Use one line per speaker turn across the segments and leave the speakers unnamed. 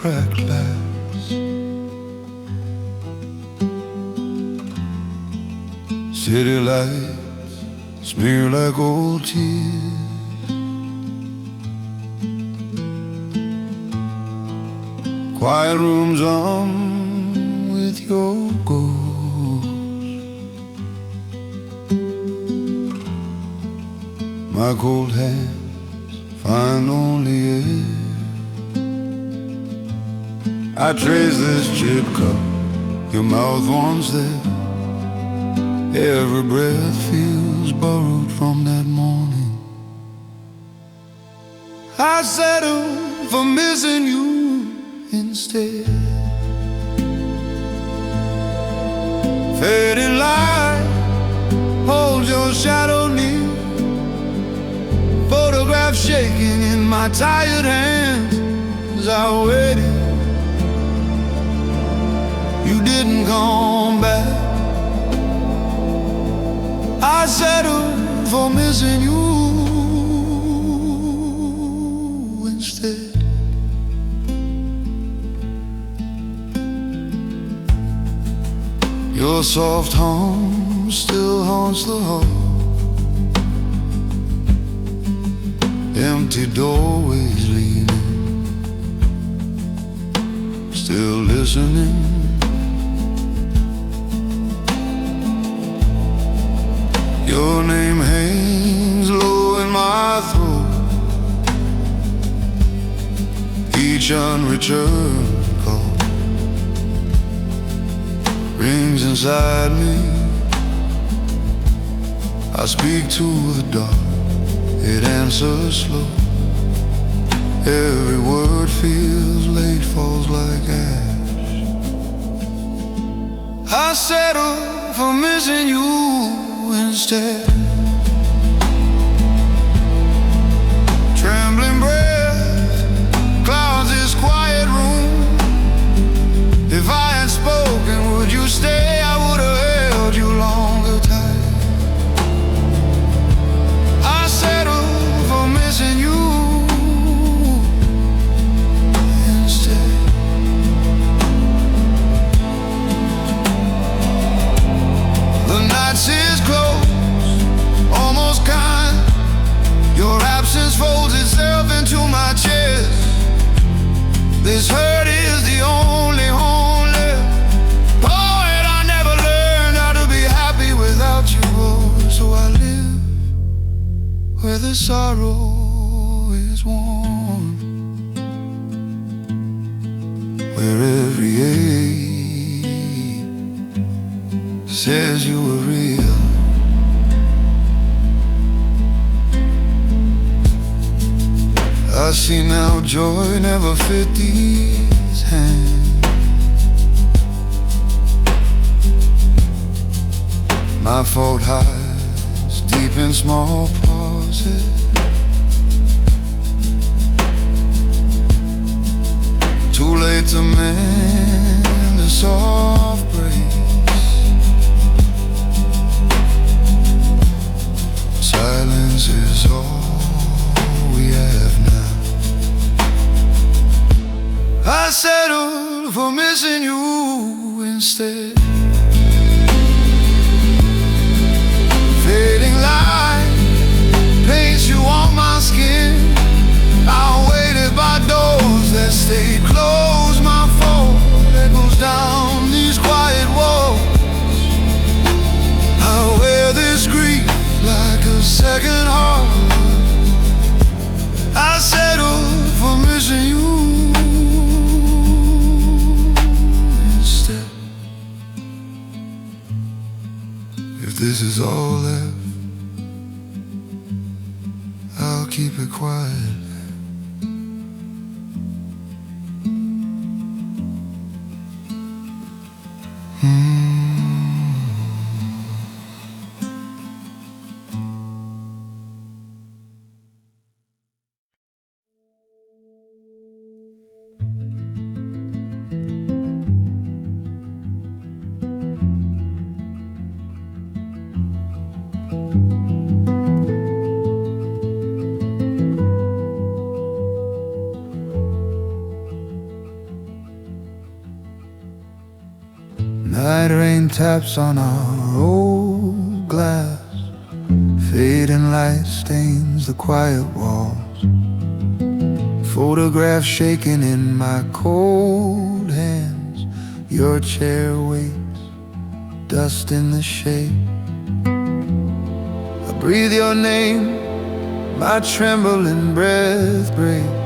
cracked glass. City lights smear like old tears. Quiet rooms with your ghost. My cold hands find only air. I trace this chip cup your mouth once there. Every breath feels borrowed from that morning. I settle for missing you instead. Fading light holds your shadow near. Photograph shaking in my tired hands as I waited. You didn't come back. I settled for missing you instead. Your soft hum still haunts the hall. Empty doorways leaning, still listening. Your name hangs low in my throat. Each unreturned call rings inside me. I speak to the dark, it answers slow. Every word feels late, falls like ash. I settle for missing you instead. Trembling breath clouds this quiet room. If I had spoken, would you stay? I would have held you longer tight. I settle for missing you instead. The night is close, almost kind. Your absence folds itself into my chest. This hurt is the only home left. Poet, I never learned how to be happy without you. So I live where the sorrow is warm, where every ache says you were real. I see now joy never fit these hands. My fault hides deep in small pauses. Too late to mend the soft breaks. Silence is all we have now. I settled for missing you instead. Fading light paints you on my skin. I waited by doors that stayed closed. My fault echoes down these quiet walls. I wear this grief like a second heart. I settled for missing you instead. If this is all left, I'll keep it quiet. Night rain taps on our old glass. Fading light stains the quiet walls. Photographs shaking in my cold hands. Your chair waits, dust in the shade. I breathe your name, my trembling breath breaks.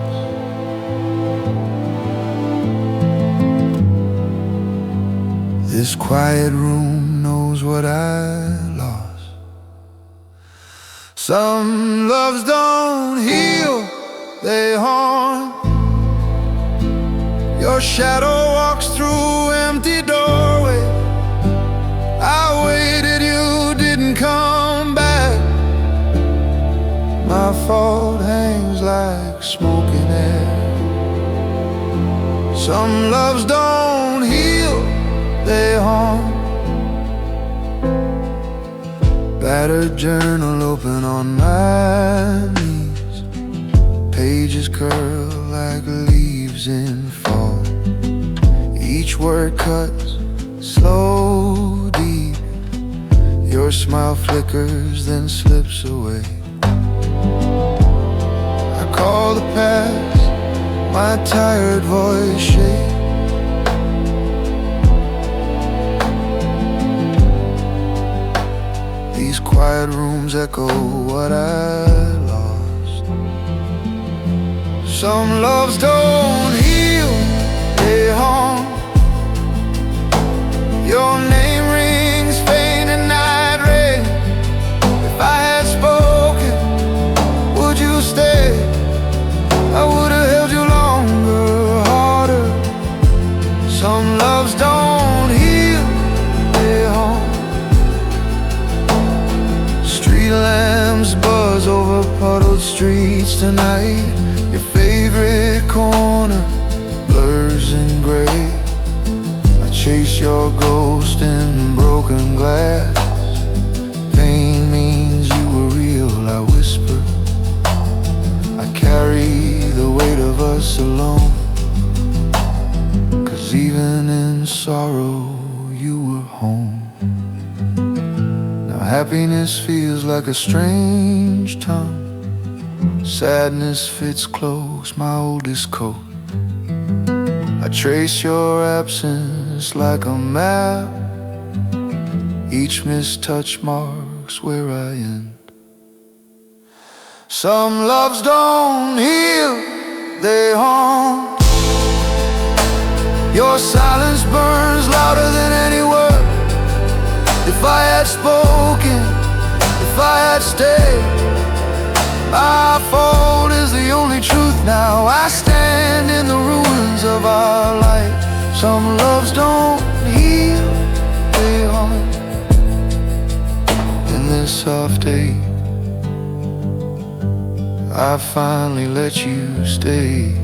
This quiet room knows what I lost. Some loves don't heal, they haunt. Your shadow walks through empty doorways. I waited, you didn't come back. My fault hangs like smoking air. Some loves don't heal, they haunt. Battered journal open on my knees. Pages curl like leaves in fall. Each word cuts slow, deep. Your smile flickers, then slips away. I call the past, my tired voice shakes. These quiet rooms echo what I lost. Some loves don't heal, they haunt. Your name rings faint in night rain. If I had spoken, would you stay? I would have held you longer, harder. Some loves don't heal, they haunt. Streetlamps buzz over puddled streets tonight. Your favorite corner blurs in gray. I chase your ghost in broken glass. Pain means you were real, I whisper. I carry the weight of us alone. 'Cause even in sorrow you were home. Happiness feels like a strange tongue. Sadness fits close, my oldest coat. I trace your absence like a map. Each mistouch marks where I end. Some loves don't heal, they haunt. Your silence burns louder than any word. If I had spoken, if I had stayed, my fault is the only truth now. I stand in the ruins of our light. Some loves don't heal, they haunt. In this soft day, I finally let you stay.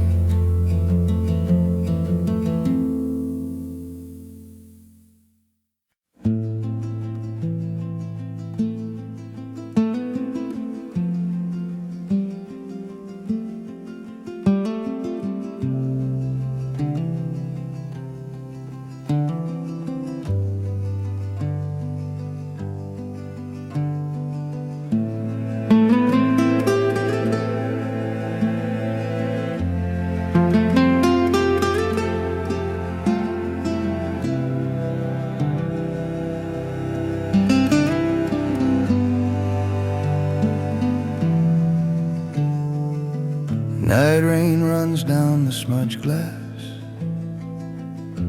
Night rain runs down the smudged glass.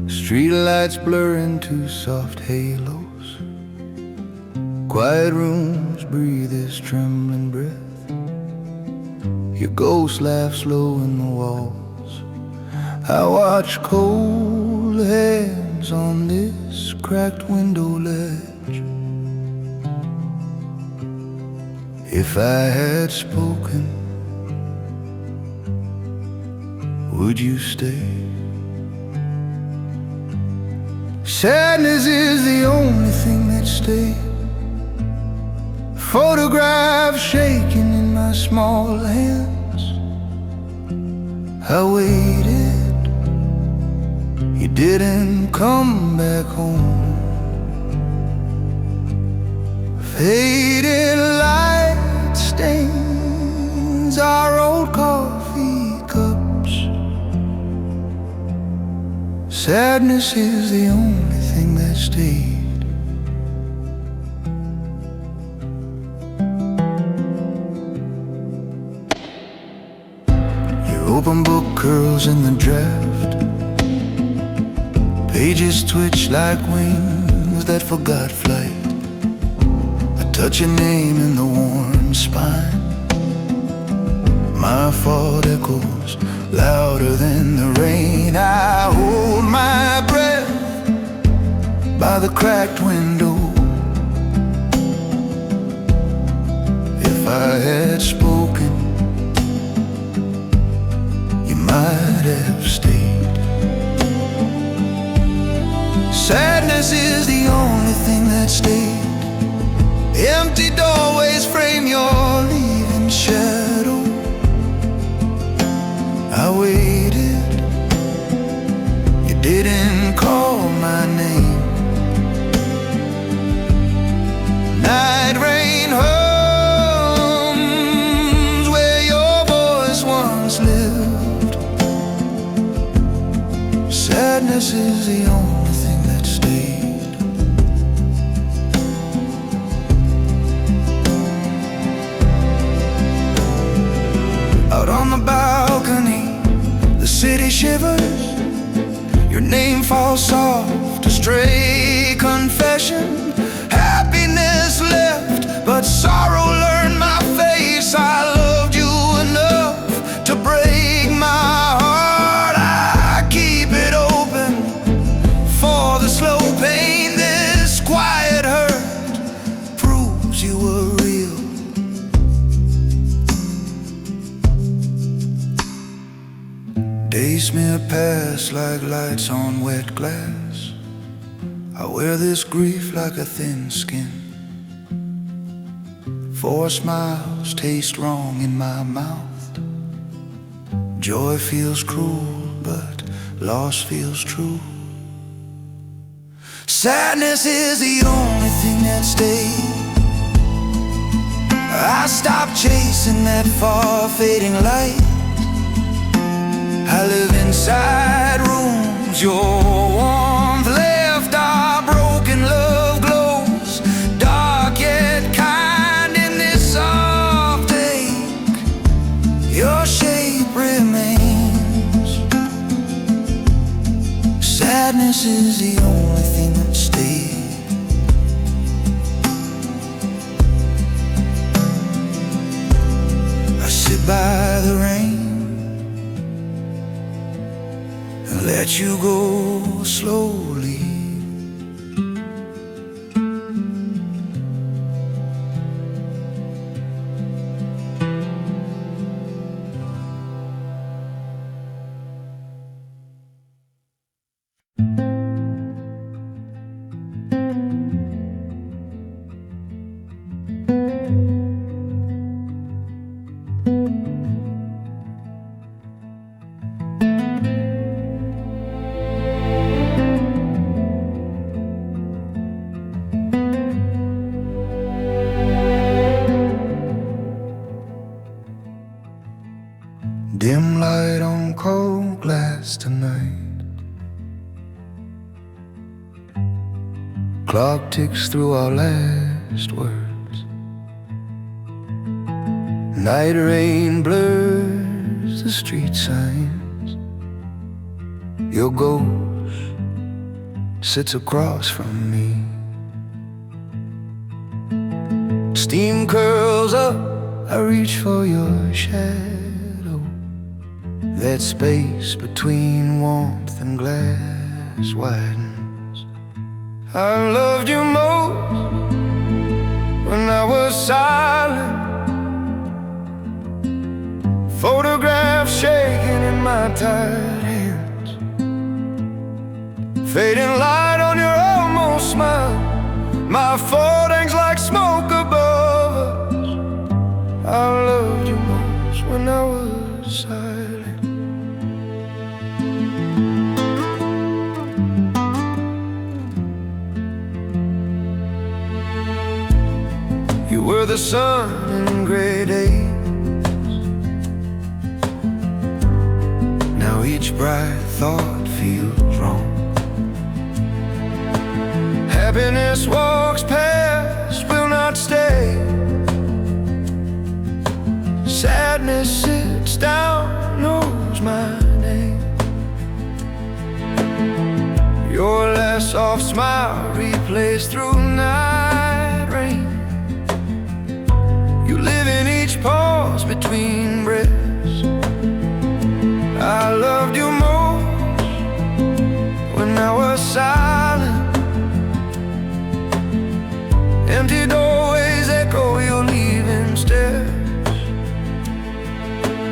Street lights blur into soft halos. Quiet rooms breathe this trembling breath. Your ghost laughs low in the walls. I watch cold hands on this cracked window ledge. If I had spoken, would you stay? Sadness is the only thing that stays. Photographs shaking in my small hands. I waited, you didn't come back home. Faded light stains our old coffee cups. Sadness is the only thing that stayed. Your open book curls in the draft. Pages twitch like wings that forgot flight. Touch your name in the warm spine. My fault echoes louder than the rain. I hold my breath by the cracked window. If I had spoken, you might have stayed. Sadness is the only thing that stayed. Empty doorways frame your leaving shadow. I waited, you didn't call my name. Night rain hums where your voice once lived. Sadness is the only thing that stayed. Out on the balcony, the city shivers. Your name falls soft, a stray confession. Happiness left, but sorrow learned my face. I loved you enough to break my heart. I keep it open for the slow pain. This quiet hurt proves you were real. Days smear past like lights on wet glass. I wear this grief like a thin skin. 4 smiles taste wrong in my mouth. Joy feels cruel, but loss feels true. Sadness is the only thing that stays. I stopped chasing that far fading light. I live inside rooms, your warmth left our broken love glows. Dark yet kind in this soft ache. Your shape remains. Sadness is the only thing that stays. I sit by the rain, let you go slowly. Dim light on cold glass tonight. Clock ticks through our last words. Night rain blurs the street signs. Your ghost sits across from me. Steam curls up, I reach for your shadow. That space between warmth and glass widens. I loved you most when I was silent. Photographs shaking in my tired hands. Fading light on your almost smile. My fault hangs like smoke above us. I loved you most when I was silent. You were the sun in gray days. Now each bright thought feels wrong. Happiness walks past, will not stay. Sadness sits down, knows my name. Your last soft smile replays through night rain. You live in each pause between breaths. I loved you most when I was silent. Empty doorways echo your leaving stairs.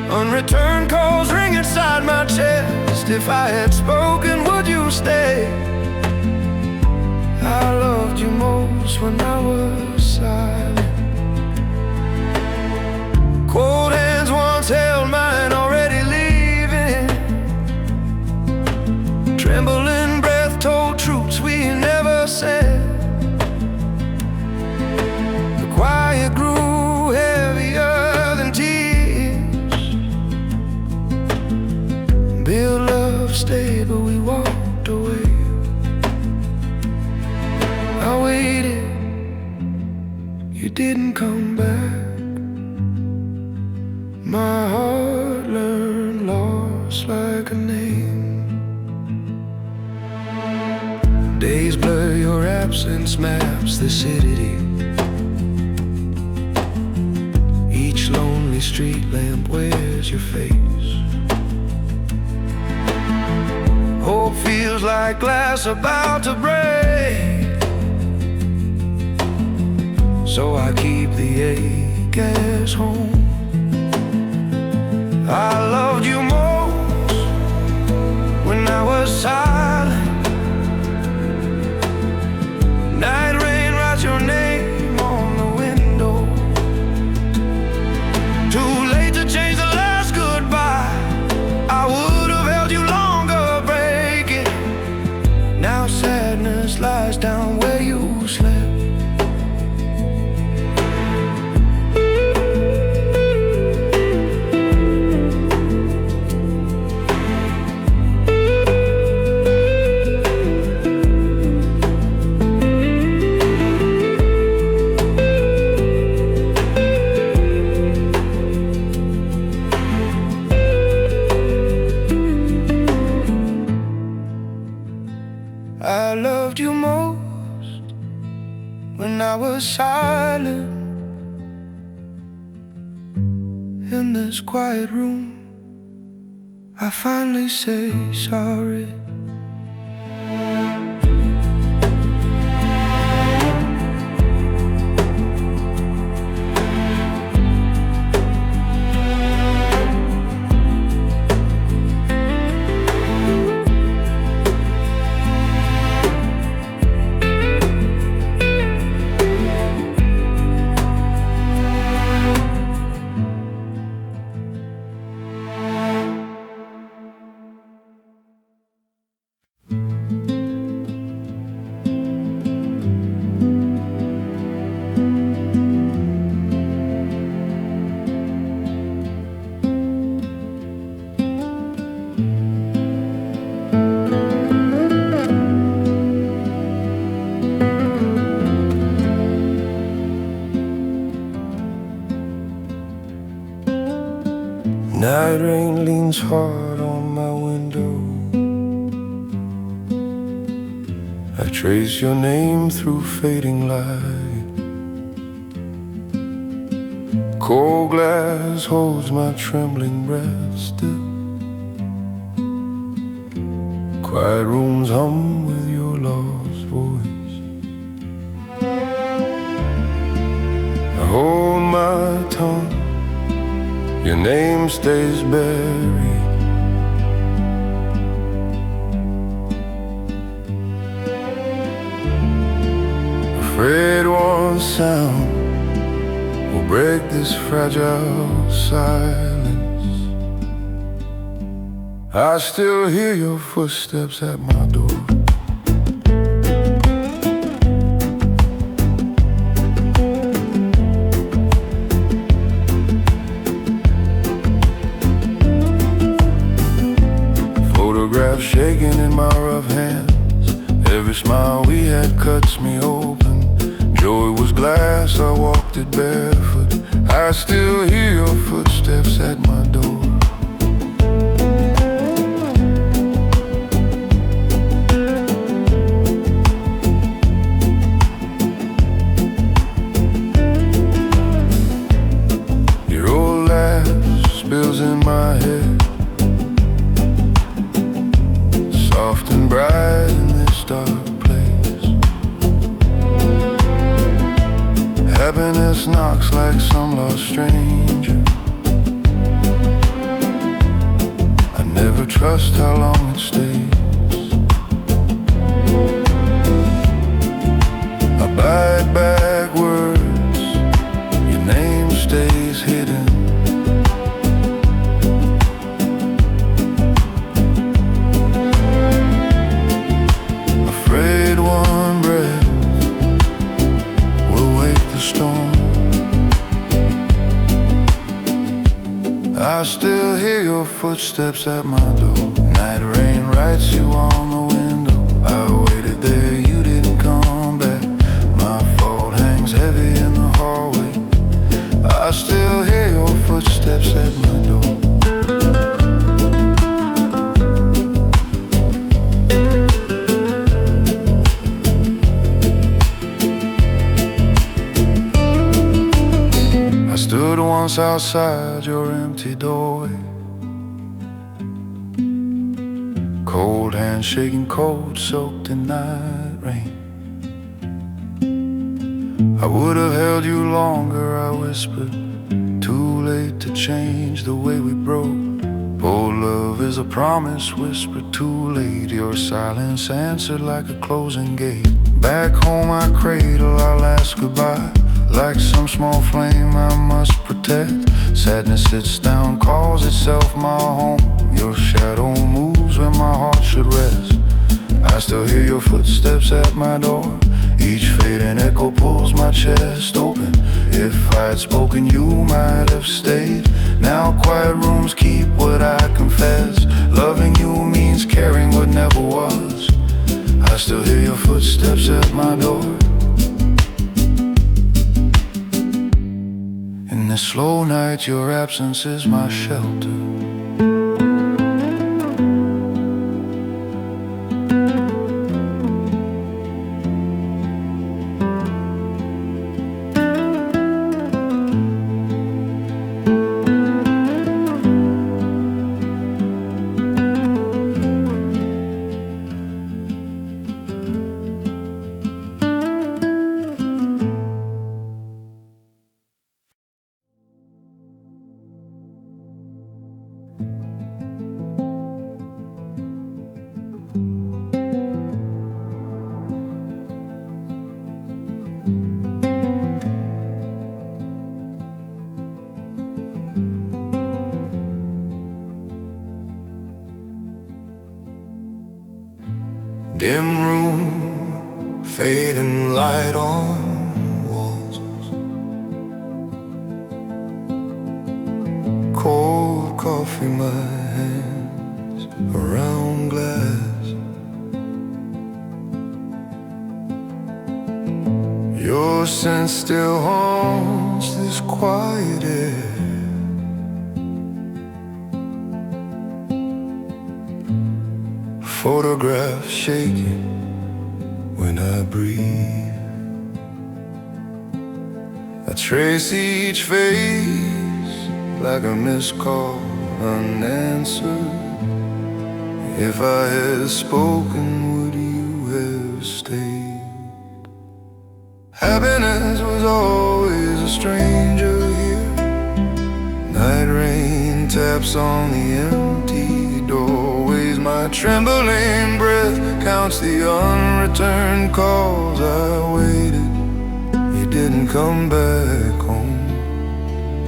Unreturned calls ring inside my chest. If I had spoken, would you stay? I loved you most when I was silent. Cold hands once held mine, already leaving. Trembling breath told truths we never said. The quiet grew heavier than tears. Build love stayed, but we walked away. I waited, you didn't come back. My heart learned lost like a name. Days blur, your absence maps the city. Each lonely street lamp wears your face. Hope feels like glass about to break. So I keep the ache as home. I loved you most when I was silent. Night rain writes your name on the window. Too late to change the last goodbye. I would have held you longer, breaking. Now sadness lies down where you slept. I loved you most when I was silent. In this quiet room, I finally say sorry. Night rain leans hard on my window. I trace your name through fading light. Cold glass holds my trembling breath still. Quiet rooms hum with your lost voice. I hold my tongue, your name stays buried. Afraid one sound will break this fragile silence. I still hear your footsteps at my door. me open. Joy was glass, I walked it barefoot. I still hear your footsteps at my door. Your old laugh spills in my head, soft and bright in this dark place. Happiness knocks like some lost stranger. I never trust how long it stays. I bite back words, your name stays hidden. Afraid one breath will wake the storm. I still hear your footsteps at my door. Night rain writes you on the window. I waited there, you didn't come back. My fault hangs heavy in the hallway. I still hear your footsteps at my door. I stood once outside your empty doorway, cold hands shaking cold, soaked in night rain. I would have held you longer, I whispered. Too late to change the way we broke. Oh, love is a promise whispered. Too late, your silence answered like a closing gate. Back home I cradle our last goodbye, like some small flame I must protect. Sadness sits down, calls itself my home. Your shadow moves when my heart should rest. I still hear your footsteps at my door. Each fading echo pulls my chest open. If I had spoken, you might have stayed. Now quiet rooms keep what I confess. Loving you means caring what never was. I still hear your footsteps at my door. In this slow night, your absence is my shelter. Dim room, fading light on walls, cold coffee, my hands around glass. Your scent still haunts this quiet air. Photographs shaking when I breathe. I trace each face like a missed call unanswered. If I had spoken, would you have stayed? Happiness was always a stranger here. Night rain taps on the empty doorways. My trembling breath counts the unreturned calls. I waited, you didn't come back home.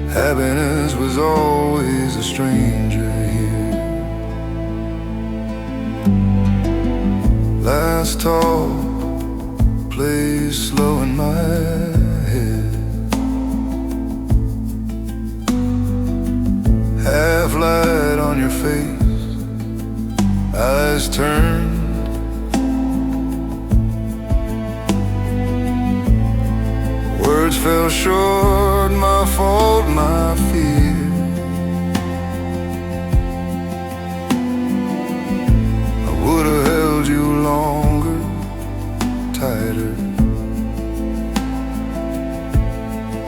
Happiness was always a stranger here. Last talk plays slow in my head. Half light on your face, eyes turned. words fell short, my fault, my fear. I would've held you longer, tighter.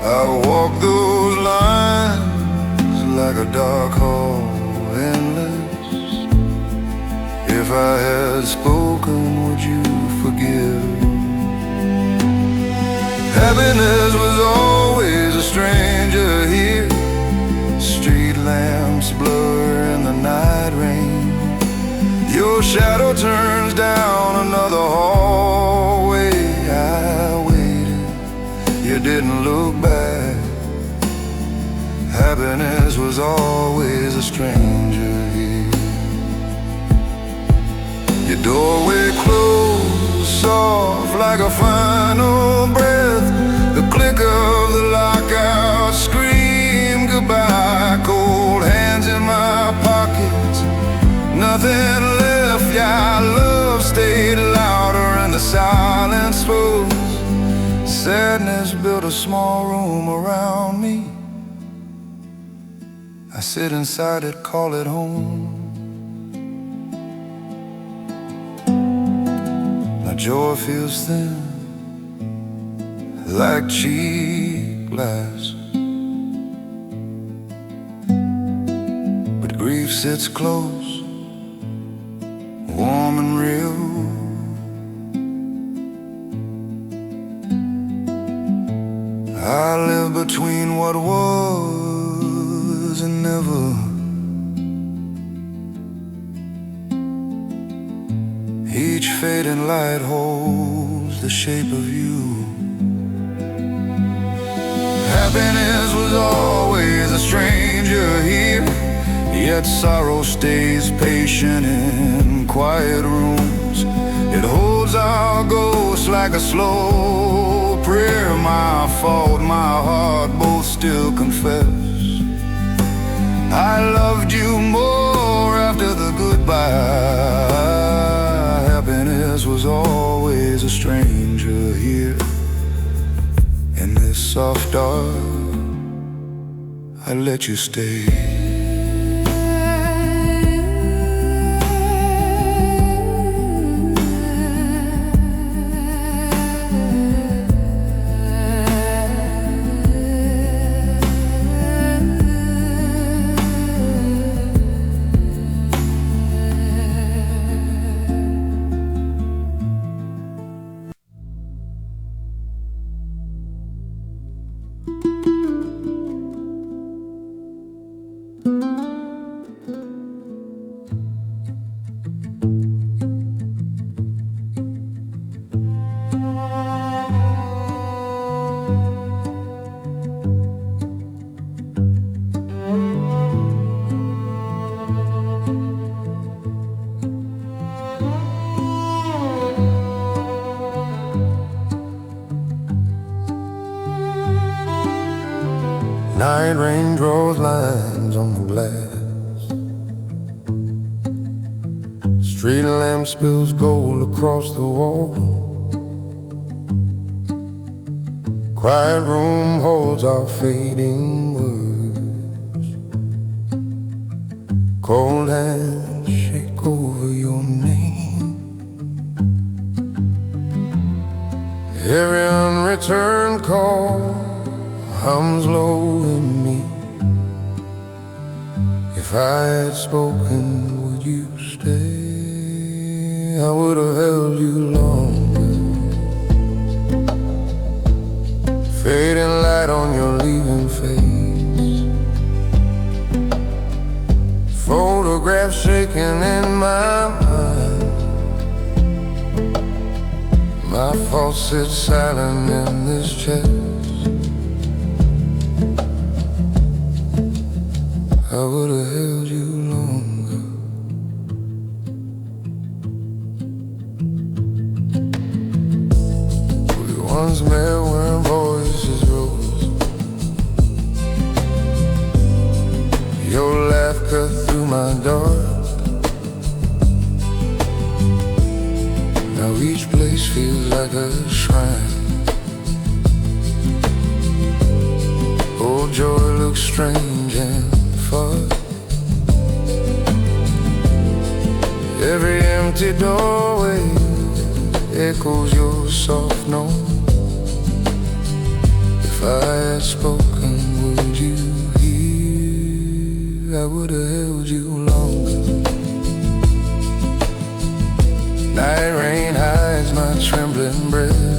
I walked those lines like a dark hall, endless. If I had spoken, would you forgive? Happiness was always a stranger here. Street lamps blur in the night rain. Your shadow turns down another hallway. I waited, you didn't look back. Happiness was always a stranger here. Your doorway closed, soft like a final breath. The click of the lockout screamed goodbye. Cold hands in my pockets, nothing left. Yeah, love stayed louder and the silence rose. Sadness built a small room around me. I sit inside it, call it home. My joy feels thin, like cheap glass, but grief sits close, warm and real. I live between what was and never. Each fading light holds the shape of you. Happiness was always a stranger here, yet sorrow stays patient in quiet rooms. It holds our ghosts like a slow prayer. My fault, my heart both still confess. I loved you more after the goodbye. Happiness was always a stranger here. In this soft dark, I let you stay.
Night rain draws lines on the glass. Street lamp spills gold across the wall. Quiet room holds our fading words. Cold hands shake over your name. Every unreturned call hums low in me. If I had spoken, would you stay? I would have held you longer. Fading light on your leaving face. Photographs shaking in my mind. My faults sit silent in this chest. I would have held you longer. We once met when voices rose. Your laugh cut through my dark. Now each place feels like a shrine. strange and far. Every empty doorway echoes your soft note. If I had spoken, would you hear? I would have held you longer. Night rain hides my trembling breath.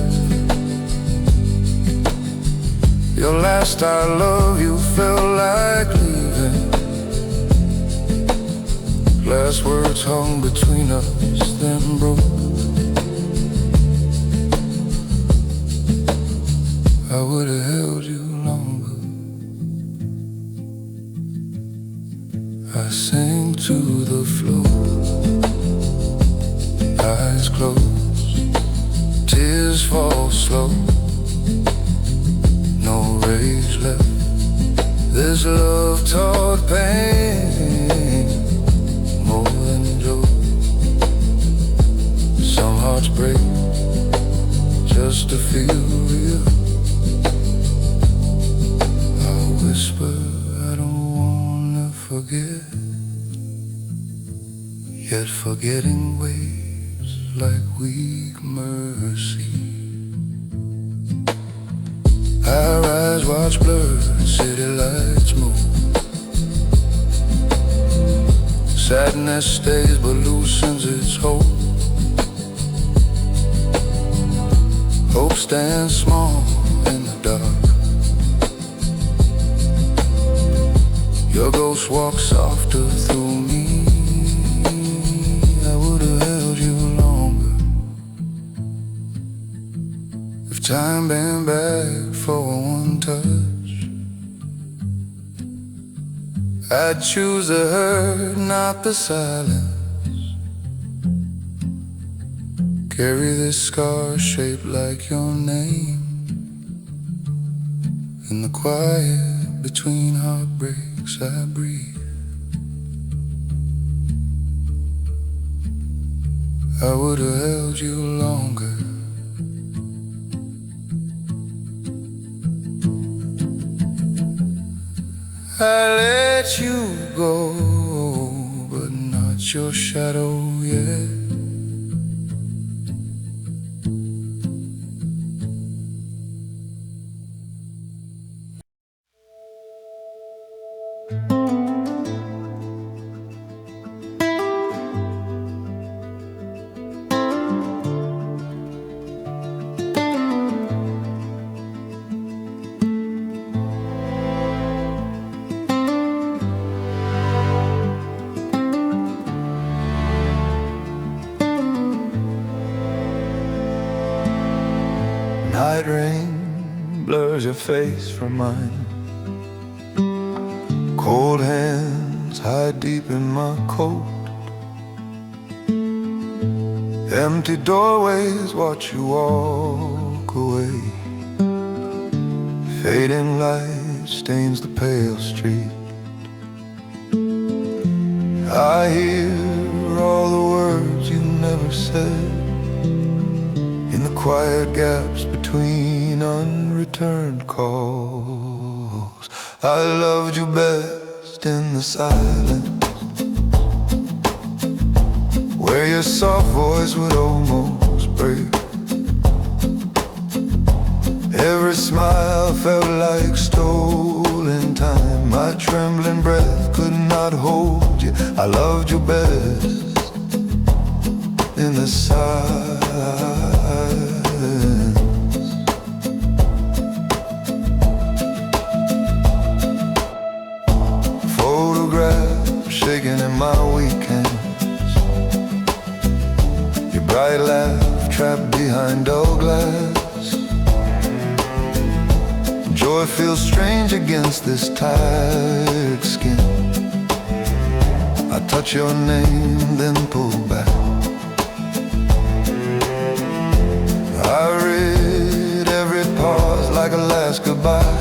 Your last I love you felt like leaving. Last words hung between us, then broke. I would have held you longer. I sink to the floor, eyes closed, tears fall slow. No rage left, this love taught pain more than joy. Some hearts break just to feel real. I whisper, I don't wanna forget, yet forgetting waves like weak mercy. Our eyes watch blurred city lights move. Sadness stays but loosens its hold. Hope stands small in the dark. Your ghost walks softer through me. I would have held you longer if time bent back for one touch. I'd choose the hurt, not the silence. Carry this scar shaped like your name. In the quiet between heartbreaks I breathe. I would have held you longer. I let you go, but not your shadow yet. Night rain blurs your face from mine. Cold hands hide deep in my coat. Empty doorways watch you walk away. Fading light stains the pale street. I hear all the words you never said in the quiet gaps between unreturned calls. I loved you best in the silence, where your soft voice would almost break. Every smile felt like stolen time. My trembling breath could not hold you. I loved you best in the silence. Photographs shaking in my weekends. Your bright laugh trapped behind dull glass. Joy feels strange against this tired skin. I touch your name, then pull back. I read every pause like a last goodbye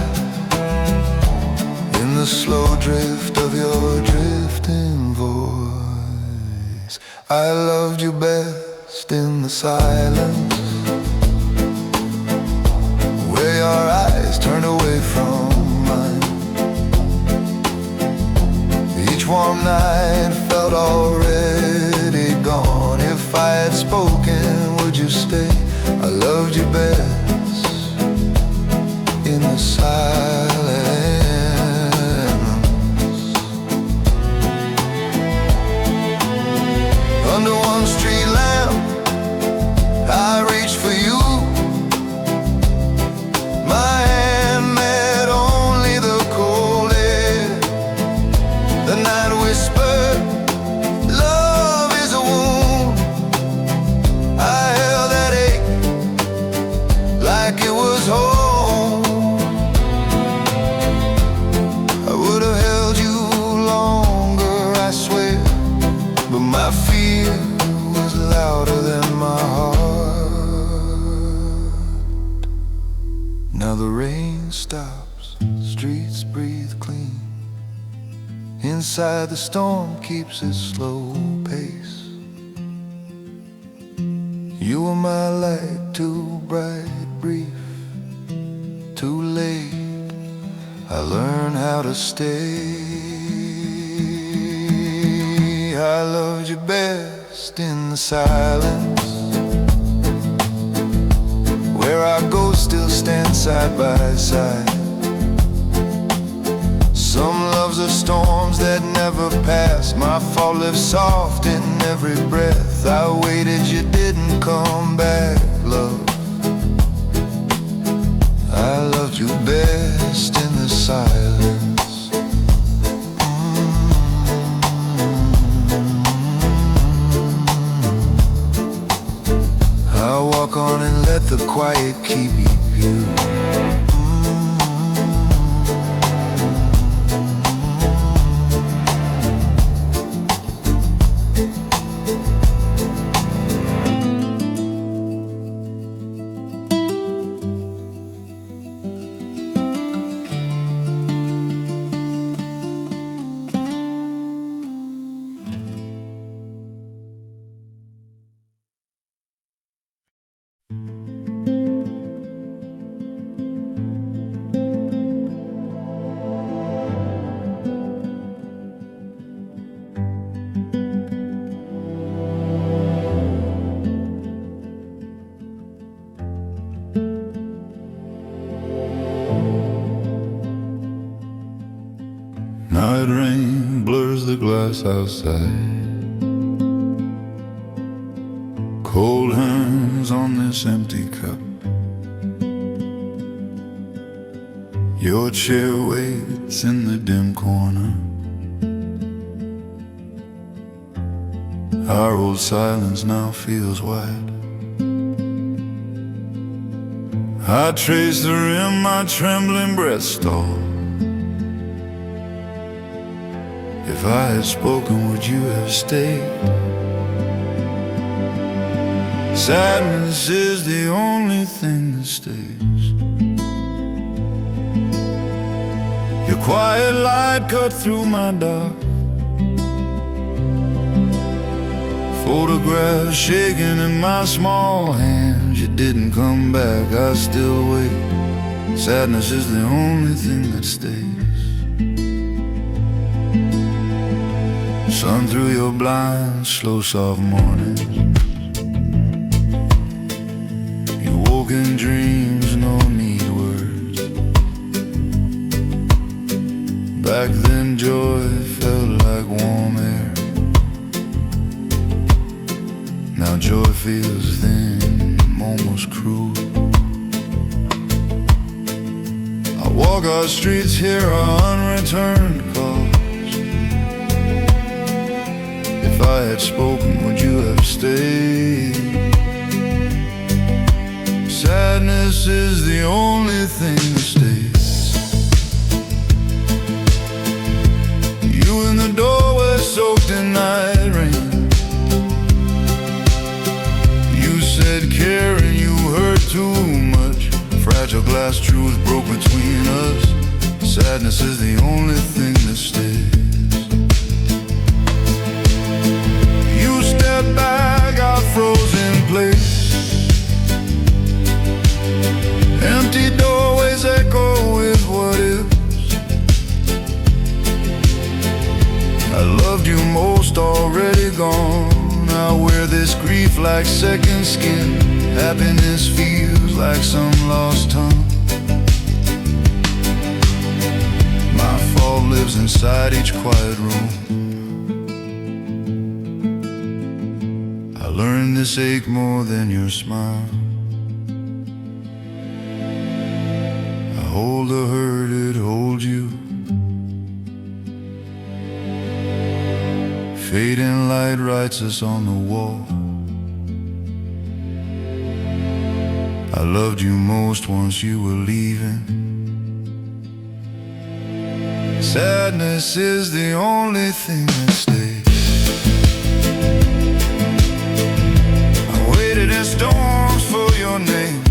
in the slow drift of your drifting voice. I loved you best in the silence, where your eyes turned away from mine. like it was home. I would have held you longer, I swear, but my fear was louder than my heart. Now the rain stops, streets breathe clean. Inside the storm keeps its slow pace. You were my light, too bright, brief, too late. I learned how to stay. I loved you best in the silence, where our ghosts still stand side by side. Some loves are storms that never pass. My fault lives soft in every breath. I waited, you didn't come back, love. I loved you best in the silence. I'll walk on and let the quiet keep you.
Night rain blurs the glass outside. Cold hands on this empty cup. Your chair waits in the dim corner. Our old silence now feels wide. I trace the rim, my trembling breath stalled. If I had spoken, would you have stayed? Sadness is the only thing that stays. Your quiet light cut through my dark. Photographs shaking in my small hands. You didn't come back, I still wait. Sadness is the only thing that stays. Sun through your blinds, slow soft mornings. You woke in dreams, no need words. Back then joy felt like warm air. Now joy feels thin, almost cruel. I walk our streets, hear our unreturned calls. If I had spoken, would you have stayed? Sadness is the only thing that stays. You in the doorway soaked in night rain. You said care and you hurt too much. Fragile glass truths broke between us. Sadness is the only thing that stays. Step back, our frozen place. Empty doorways echo with what ifs. I loved you most, already gone. I wear this grief like second skin. Happiness feels like some lost tongue. My fault lives inside each quiet room. Learn this ache more than your smile. I hold the hurt, it holds you. Fading light writes us on the wall. I loved you most once you were leaving. Sadness is the only thing that stays. I waited in storms for your name.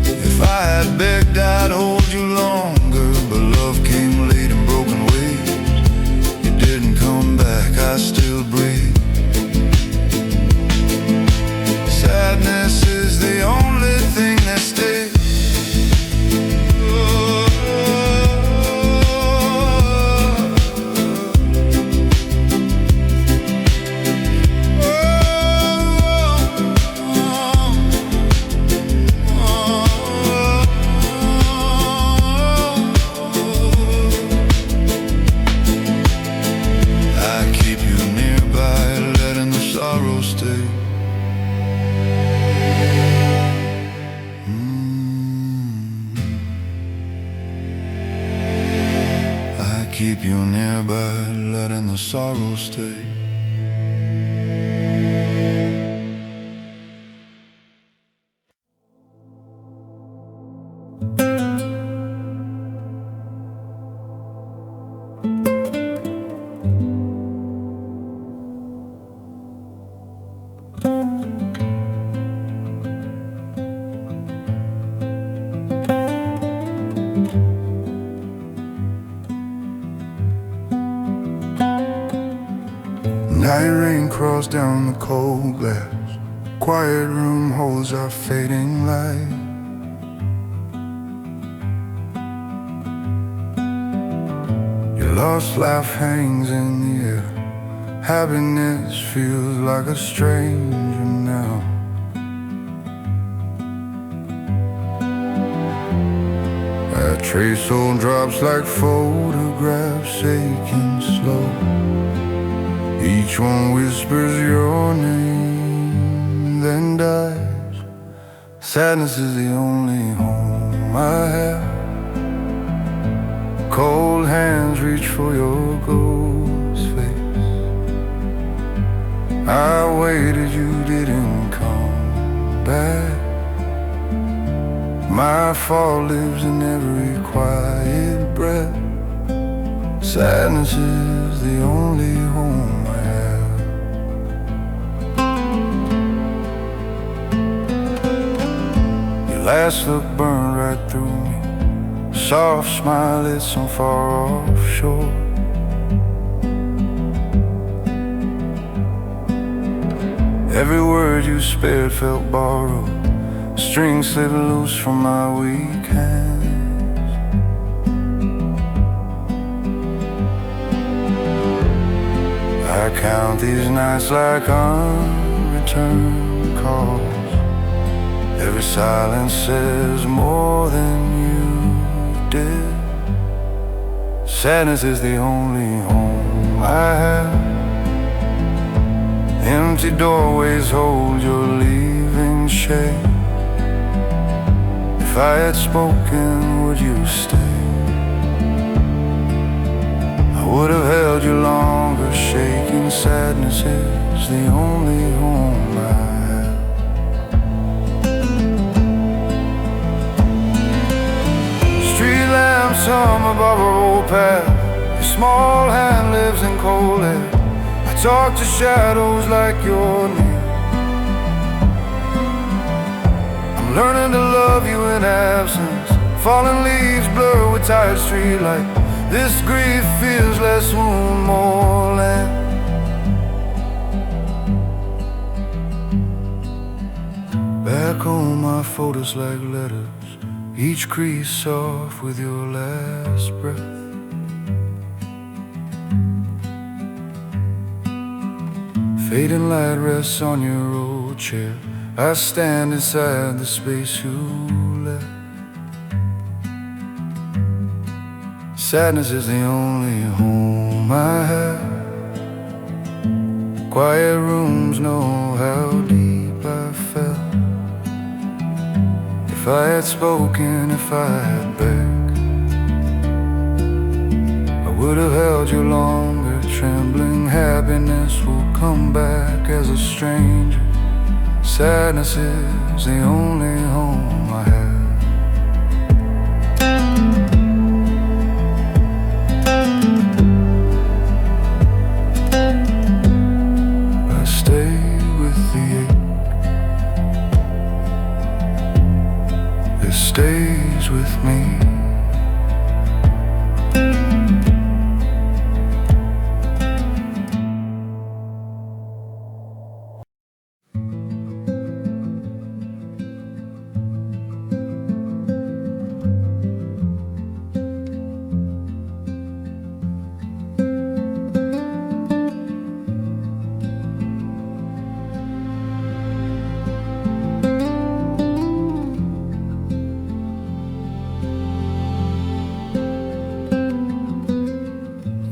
If I had begged, I'd hold you longer, but love came late in broken ways. You didn't come back, I still breathe. Sadness is the only thing that stays. Keep you nearby, letting the sorrow stay.
Night rain crawls down the cold glass. Quiet room holds our fading light. Your lost laugh hangs in the air. Happiness feels like a stranger now. That trace old drops like photographs, aching slow. Each one whispers your name, then dies. Sadness is the only home I have. Cold hands reach for your ghost face. I waited, you didn't come back. My fault lives in every quiet breath. Sadness is the only home I have. Your last look burned right through me. Soft smile lit some far off shore. Every word you spared felt borrowed. Strings slipped loose from my weak hands. I count these nights like unreturned calls. Every silence says more than you did. Sadness is the only home I have. Empty doorways hold your leaving shade. If I had spoken, would you stay? I would have held you longer, shaking. Sadness is the only home I have. Street lamps hum above our old path. Your small hand lives in cold air. I talk to shadows like you're near. I'm learning to love you in absence. Fallen leaves blur with tired streetlight. This grief feels less wound, more land. Back home my photos like letters, each crease soft with your last breath. Fading light rests on your old chair. I stand inside the space you left. Sadness is the only home I have. Quiet rooms know how deep I felt. If I had spoken, if I had begged, I would have held you longer. Trembling happiness will come back as a stranger.
Sadness is the only home I have. I stay with the ache. It stays with me.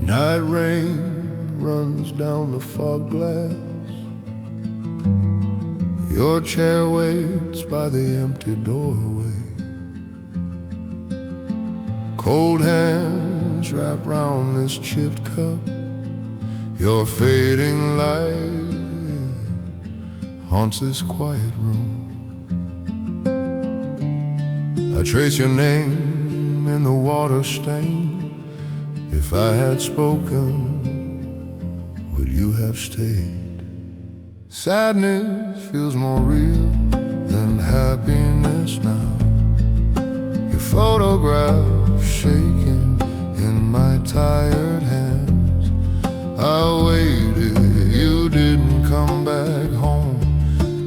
Night rain runs down the fog glass. Your chair waits by the empty doorway. Cold hands wrap round this chipped cup. Your fading light haunts this quiet room. I trace your name in the water stain. If I had spoken, would you have stayed? Sadness feels more real than happiness now. Your photograph shaking in my tired hands. I waited, you didn't come back home.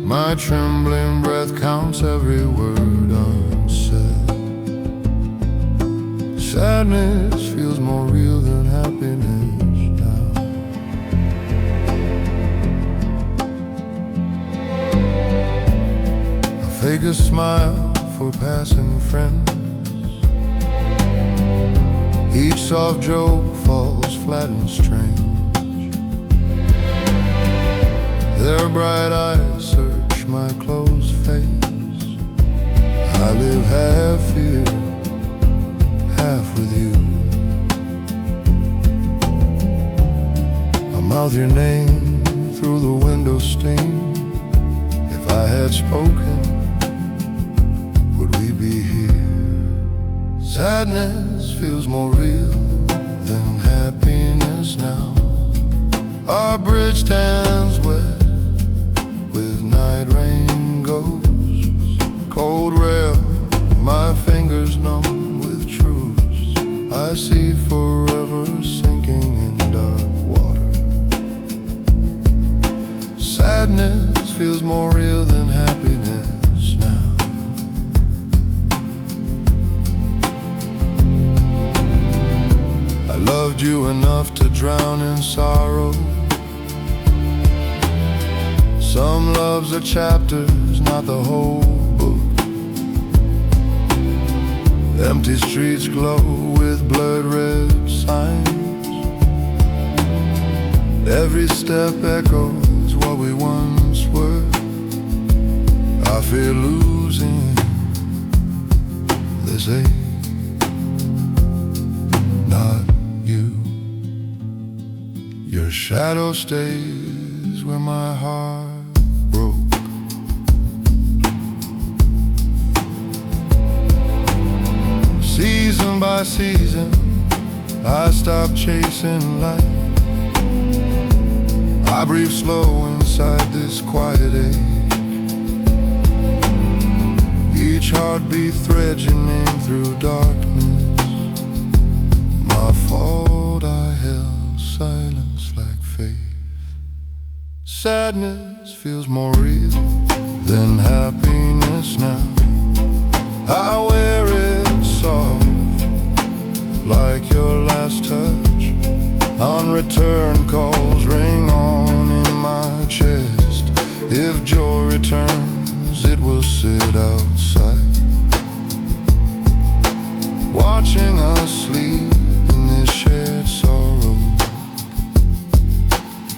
My trembling breath counts every word unsaid. Sadness feels more real than happiness now. I fake a smile for passing friends. Each soft joke falls flat and strange. Their bright eyes search my closed face. I live half fear, half with you. I mouth your name through the window stain. If I had spoken, would we be here? Sadness feels more real than happiness now. Our bridge stands wet with night rain ghosts. Cold rail, my fingers numb with truths I see forever sinking in dark water. Sadness feels more real than happiness now. I loved you enough to drown in sorrow. Some loves are chapters, not the whole book. Empty streets glow with blood red signs. Every step echoes what we once were. I fear losing this ache. Not you. Your shadow stays where my heart broke. Season by season, I stopped chasing light. I breathe slow inside this quiet ache. Each heartbeat threads your name through darkness. My fault, I held silence like faith. Sadness feels more real than happiness now. I wear it soft, like your last touch. On return calls ring on in my chest. If joy returns, it will sit outside, watching us sleep in this shared sorrow.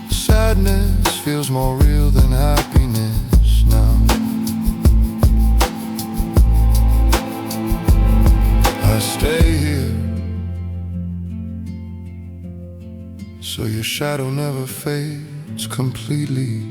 Sadness feels more real than happiness now. I stay here so your shadow never fades completely.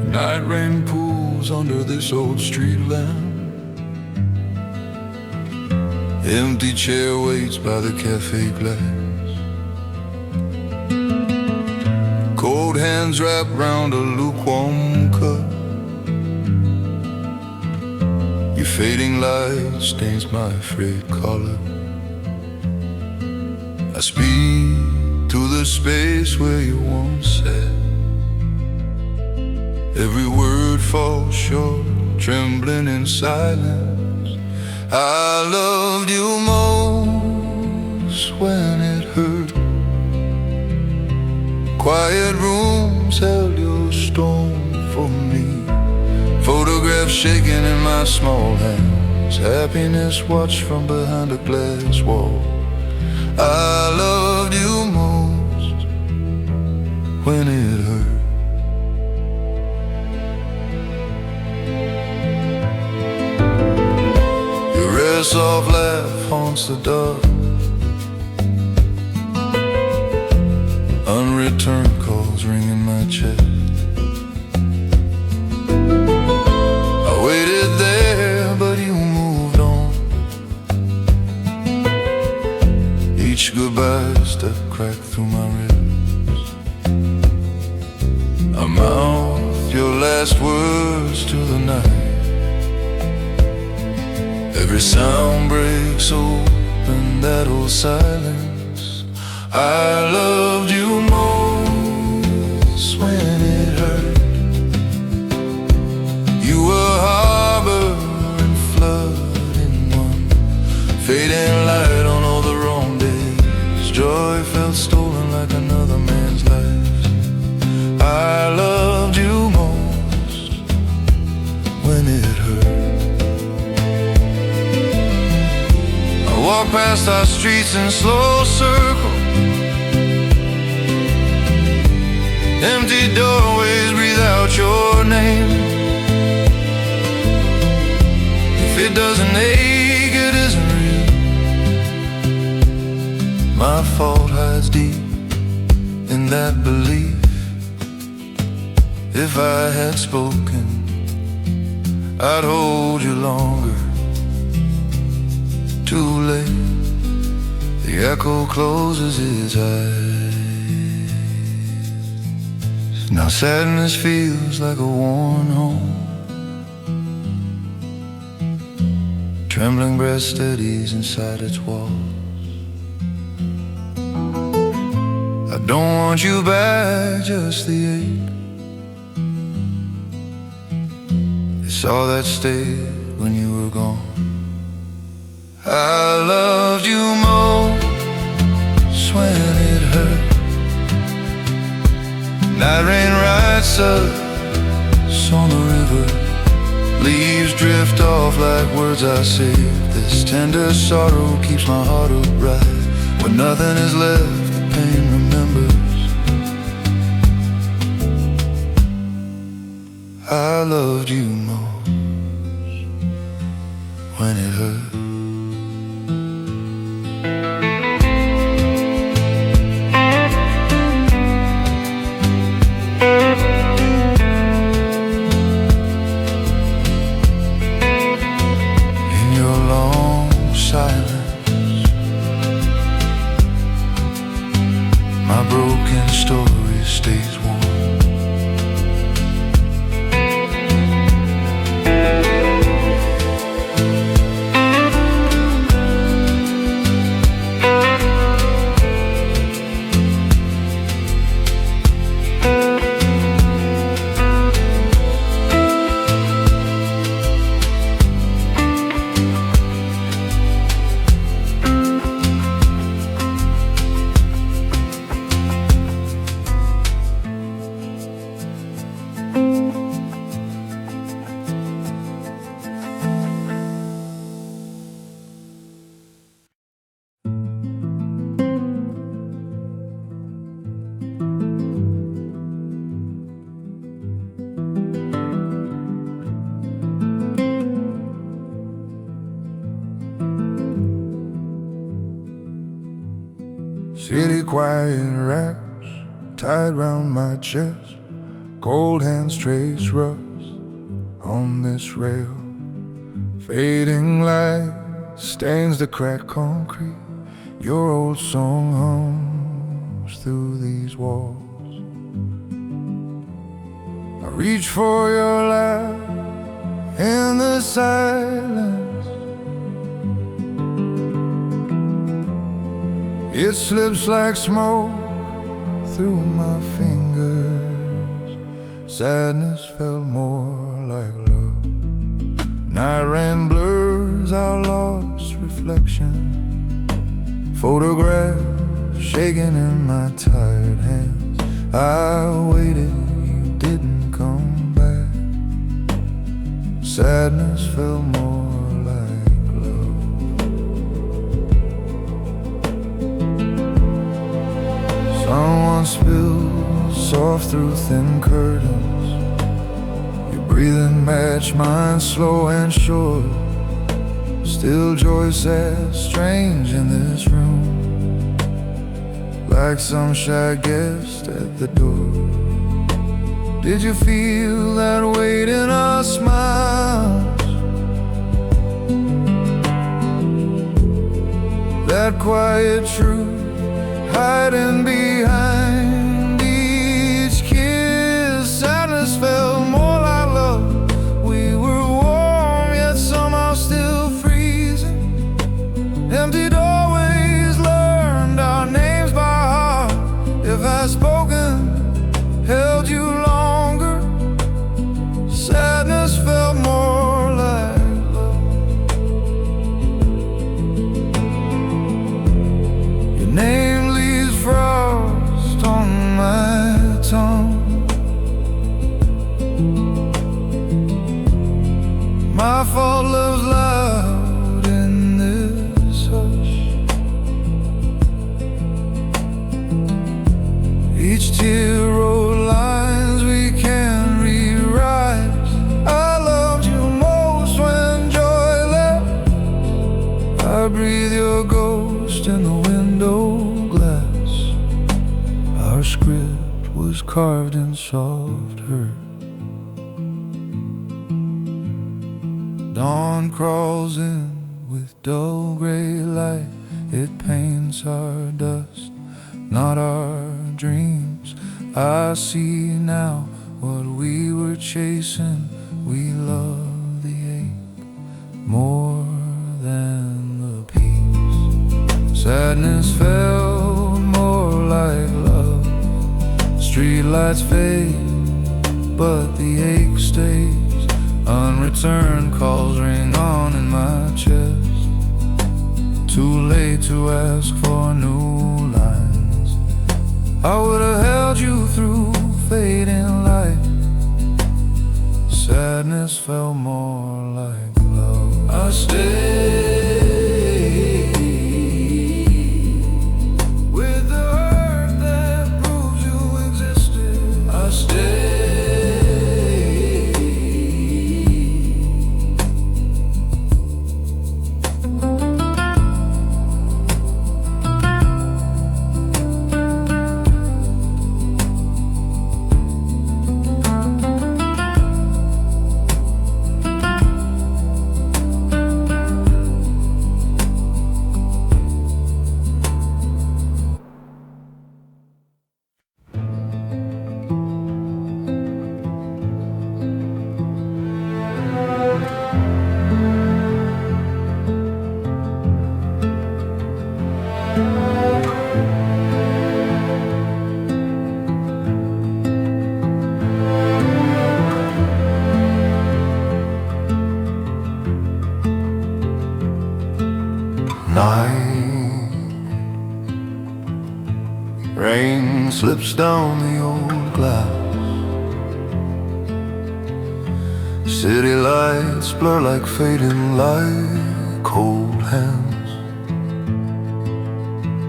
Night rain pools under this old street lamp. Empty chair waits by the cafe glass. Cold hands wrap round a lukewarm cup. Your fading light stains my frayed collar. I speak to the space where you once sat. Every word falls short, trembling in silence. I loved you most when it hurt. Quiet rooms held your stone for me. Photographs shaking in my small hands. Happiness watched from behind a glass wall. I loved you most when it hurt. Your soft laugh haunts the dark. Unreturned calls ring in my chest. I waited there, but you moved on. Each goodbye step cracked through my ribs. I mouthed your last words to the night. Every sound breaks open that old silence. I loved you most when it hurt. You were harbor and flood in one. Fading light on all the wrong days. Joy felt stolen like another man's life. I loved you most when it hurt. Walk past our streets in slow circle. Empty doorways breathe out your name. If it doesn't ache, it isn't real. My fault hides deep in that belief. If I had spoken, I'd hold you longer. Too late, the echo closes its eyes. Now sadness feels like a worn home. Trembling breath steadies inside its walls. I don't want you back, just the ache. It's all that stayed when you were gone. I loved you most when it hurt. Night rain writes us on the river. Leaves drift off like words I say. This tender sorrow keeps my heart upright. When nothing is left, the pain remembers. I loved you most when it hurt. My broken story stays warm.
City quiet wraps tied round my chest. Cold hands trace rust on this rail. Fading light stains the cracked concrete. Your old song hums through these walls. I reach for your laugh in the silence. It slips like smoke through my fingers. Sadness felt more like love. Night rain blurs our lost reflection. Photographs shaking in my tired hands. I waited, you didn't come back. Sadness felt more like love. Someone spilled soft through thin curtains. Your breathing matched mine, slow and short. Still joy sat strange in this room, like some shy guest at the door. Did you feel that weight in our smiles? That quiet truth hiding behind each kiss. Sadness felt more like love. We were warm yet somehow still freezing. Empty doorways learned our names by heart. If I'd spoken, held you longer, sadness felt more like love. Your name leaves frost on my tongue. My fault love's loud in this hush. Each tear wrote lines we can't rewrite. I loved you most when joy left. I breathe your ghost in the window glass. Our script was carved in soft hurt. Dawn crawls in with dull gray light. It paints our dust, not our dreams. I see now what we were chasing. We love the ache more than the peace. Sadness felt more like love. Streetlights fade, but the ache stays. Unreturned calls ring on in my chest. Too late to ask for new lines. I would have held you through fading light. Sadness felt more like love. I stay with the hurt that proves you existed. I stay. Night rain slips down the old glass. City lights blur like fading light. Cold hands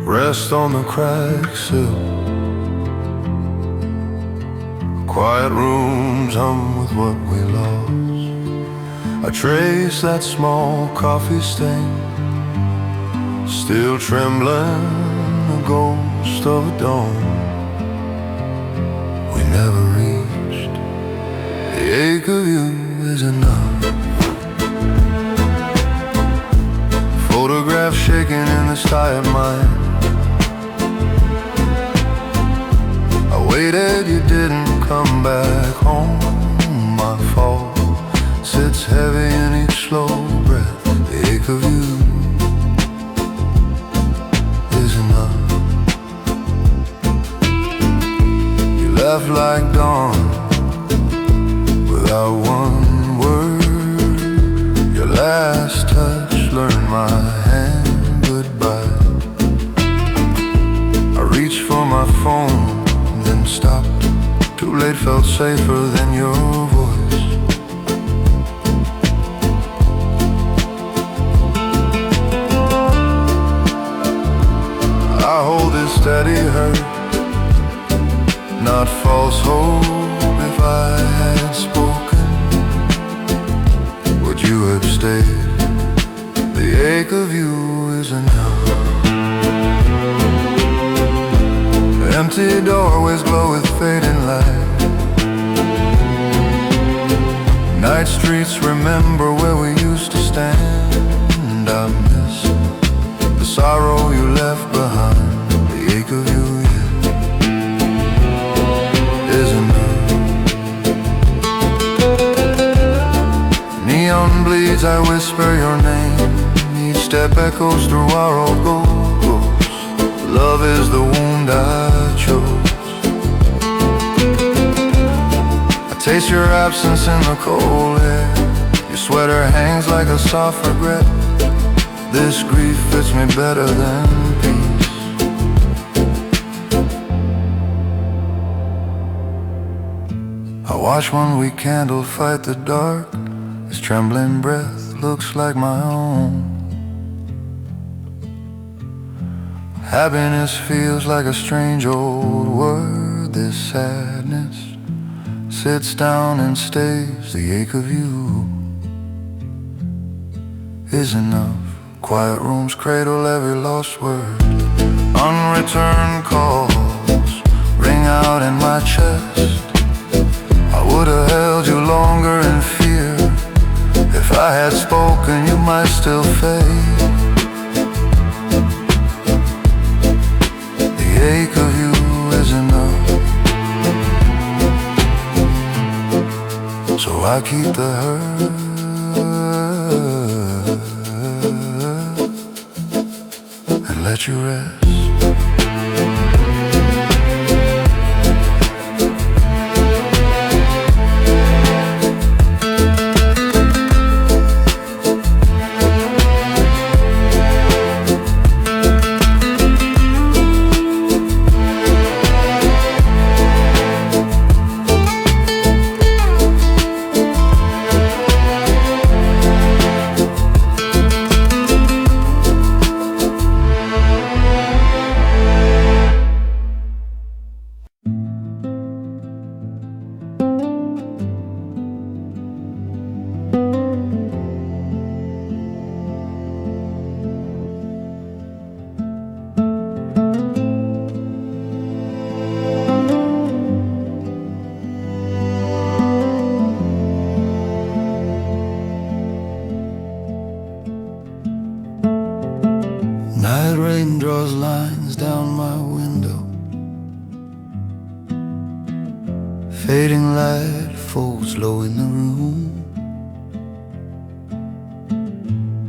rest on the cracked sill. Quiet rooms hum with what we lost. I trace that small coffee stain, still trembling, a ghost
ghost of a dawn we never reached. The ache of you is enough. Photograph shaking in this tired mind. I waited, you didn't come back home. My fault sits heavy in each slow breath. The ache of you is enough. You left like dawn without one word. Your last touch learned my hand goodbye. I reached for my phone, then stopped. Too late, felt safer than your voice. I hold this steady hurt, not false hope. If I had spoken, would you have stayed? The ache of you is enough. Empty doorways glow with fading light. Night streets remember where we used to stand. I miss the sorrow you left behind. The ache of you, yeah, is enough. Neon bleeds, I whisper your name. Each step echoes through our old ghosts. Love is the wound I chose. I taste your absence in the cold air. Your sweater hangs like a soft regret. This grief fits me better than peace. I watch one weak candle fight the dark. His trembling breath looks like my own. Happiness feels like a strange old word. This sadness sits down and stays. The ache of you is enough. Quiet rooms cradle every lost word. Unreturned calls ring out in my chest. I would have held you longer in fear. If I had spoken, you might still fade. The ache of you is enough. So I keep the hurt and let you rest. Night rain draws lines down my window. Fading light falls low in the room.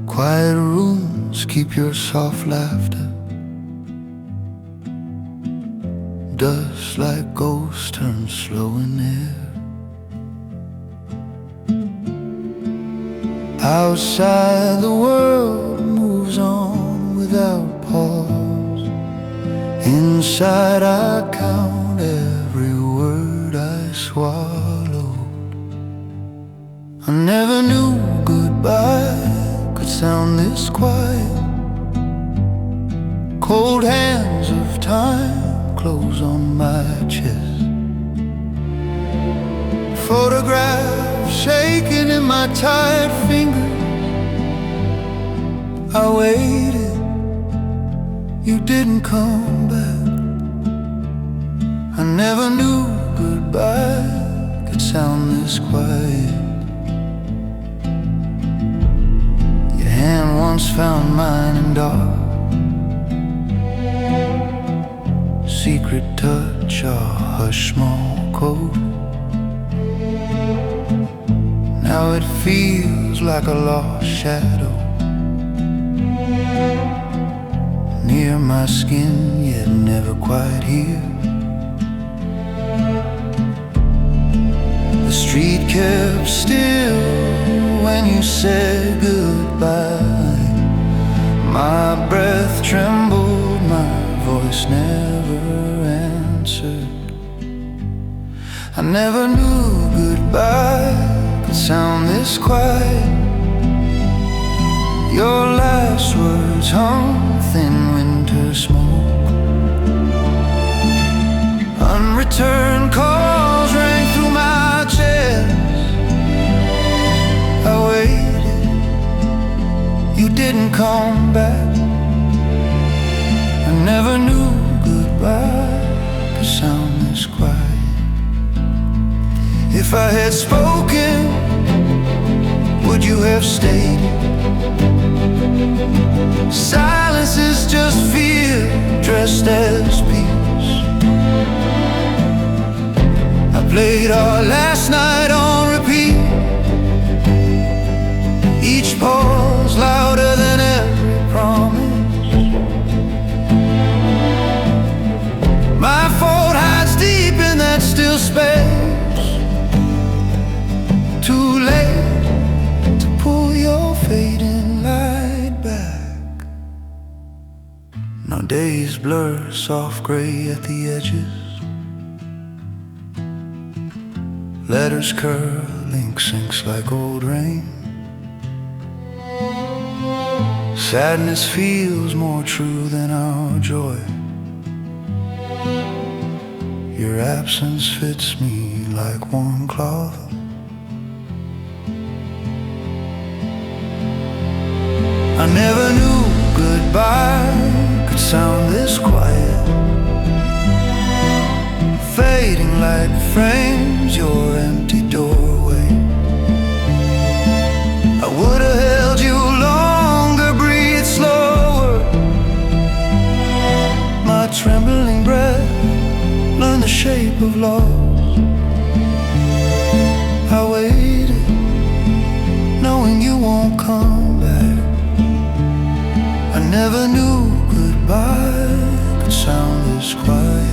Quiet rooms keep your soft laughter. Dust like ghosts turns slow in air. Outside the world moves on without pause. Inside I count every word I swallowed. I never knew goodbye could sound this quiet. Cold hands of time close on my chest. Photographs shaking in my tired fingers. I waited, you didn't come back. I never knew goodbye could sound this quiet. Your hand once found mine in dark, secret touch, a hush small code. Now it feels like a lost shadow, near my skin yet never quite here. The street kept still when you said goodbye. My breath trembled, my voice never answered. I never knew goodbye could sound this quiet. Your last words hung thin winter smoke. Unreturned calls rang through my chest. I waited, you didn't come back. I never knew goodbye could sound this quiet. If I had spoken, would you have stayed? Silence is just fear dressed as peace. I played our last night on repeat, each pause louder than every promise. My fault hides deep in that still space. Too late to pull your fading light back. Now days blur soft gray at the edges, letters curl, ink sinks like old rain. Sadness feels more true than our joy. Your absence fits me like warm cloth. I never knew goodbye could sound this quiet. Fading like frames, your empty doorway. I would have held you longer, breathe slower. My trembling breath learned the shape of loss. I waited, knowing you won't come back. I never knew goodbye could sound this quiet.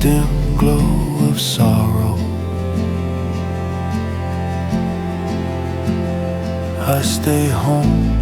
Dim glow of sorrow, I stay home